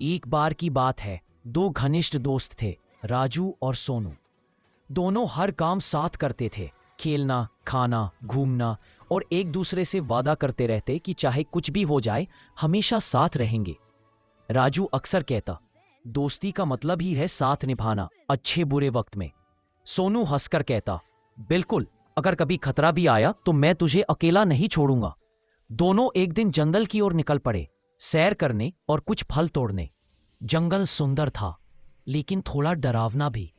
एक बार की बात है, दो घनिष्ठ दोस्त थे, राजू और सोनू। दोनों हर काम साथ करते थे, खेलना, खाना, घूमना, और एक दूसरे से वादा करते रहते कि चाहे कुछ भी हो जाए हमेशा साथ रहेंगे। राजू अक्सर कहता, दोस्ती का मतलब ही है साथ निभाना, अच्छे बुरे वक्त में। सोनू हंसकर कहता, बिल्कुल, अगर कभी खतरा भी आया तो मैं तुझे अकेला नहीं छोड़ूंगा। दोनों एक दिन जंगल की ओर निकल पड़े, सैर करने और कुछ फल तोड़ने। जंगल सुंदर था, लेकिन थोड़ा डरावना भी।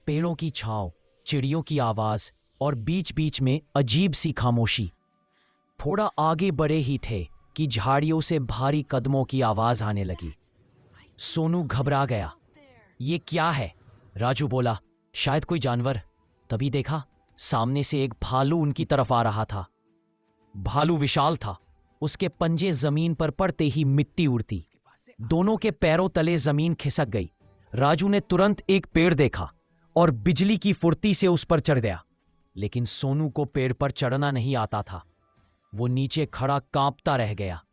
पेड़ों की छांव, चिड़ियों की आवाज और बीच बीच में अजीब सी खामोशी। थोड़ा आगे बढ़े ही थे कि झाड़ियों से भारी कदमों की आवाज आने लगी। सोनू घबरा गया। ये क्या है? राजू बोला, शायद कोई जानवर। तभी देखा, सामने से एक भालू उनकी तरफ आ रहा था। भालू विशाल था, उसके पंजे जमीन पर पड़ते ही मिट्टी उड़ती। दोनों के पैरों तले जमीन खिसक गई। राजू ने तुरंत एक पेड़ देखा और बिजली की फुर्ती से उस पर चढ़ गया। लेकिन सोनू को पेड़ पर चढ़ना नहीं आता था। वो नीचे खड़ा कांपता रह गया।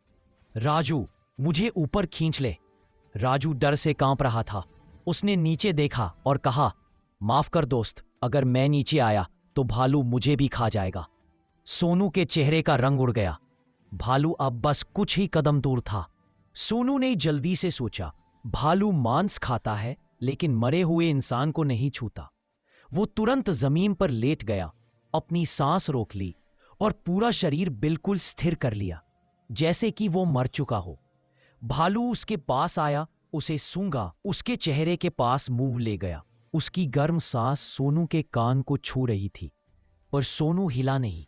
राजू, मुझे ऊपर खींच ले। राजू डर से कांप रहा था। उसने नीचे देखा और कहा, माफ कर दोस्त, अगर मैं नीचे आया तो भालू मुझे भी खा जाएगा। सोनू के चेहरे का रंग उड़ गया। भालू अब बस कुछ ही कदम दूर था। सोनू ने जल्दी से सोचा, भालू मांस खाता है लेकिन मरे हुए इंसान को नहीं छूता। वो तुरंत जमीन पर लेट गया, अपनी सांस रोक ली और पूरा शरीर बिल्कुल स्थिर कर लिया, जैसे कि वो मर चुका हो। भालू उसके पास आया, उसे सूंघा, उसके चेहरे के पास मुंह ले गया। उसकी गर्म सांस सोनू के कान को छू रही थी, पर सोनू हिला नहीं।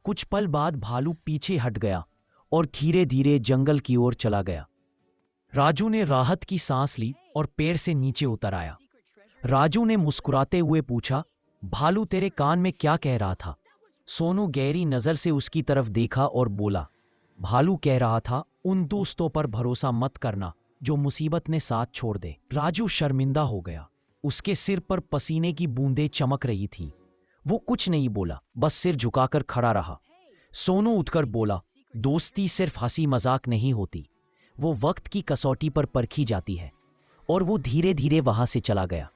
कुछ पल बाद भालू पीछे हट गया और धीरे धीरे जंगल की ओर चला गया। राजू ने राहत की सांस ली और पेड़ से नीचे उतर आया। राजू ने मुस्कुराते हुए पूछा, भालू तेरे कान में क्या कह रहा था? सोनू गहरी नजर से उसकी तरफ देखा और बोला, भालू कह रहा था, उन दोस्तों पर भरोसा मत करना जो मुसीबत ने साथ छोड़ दे। राजू शर्मिंदा हो गया। उसके सिर पर पसीने की बूंदें चमक रही थीं। वो कुछ नहीं बोला, बस सिर झुकाकर खड़ा रहा। सोनू उठकर बोला, दोस्ती सिर्फ हंसी मजाक नहीं होती, वो वक्त की कसौटी पर परखी जाती है। और वो धीरे धीरे वहां से चला गया।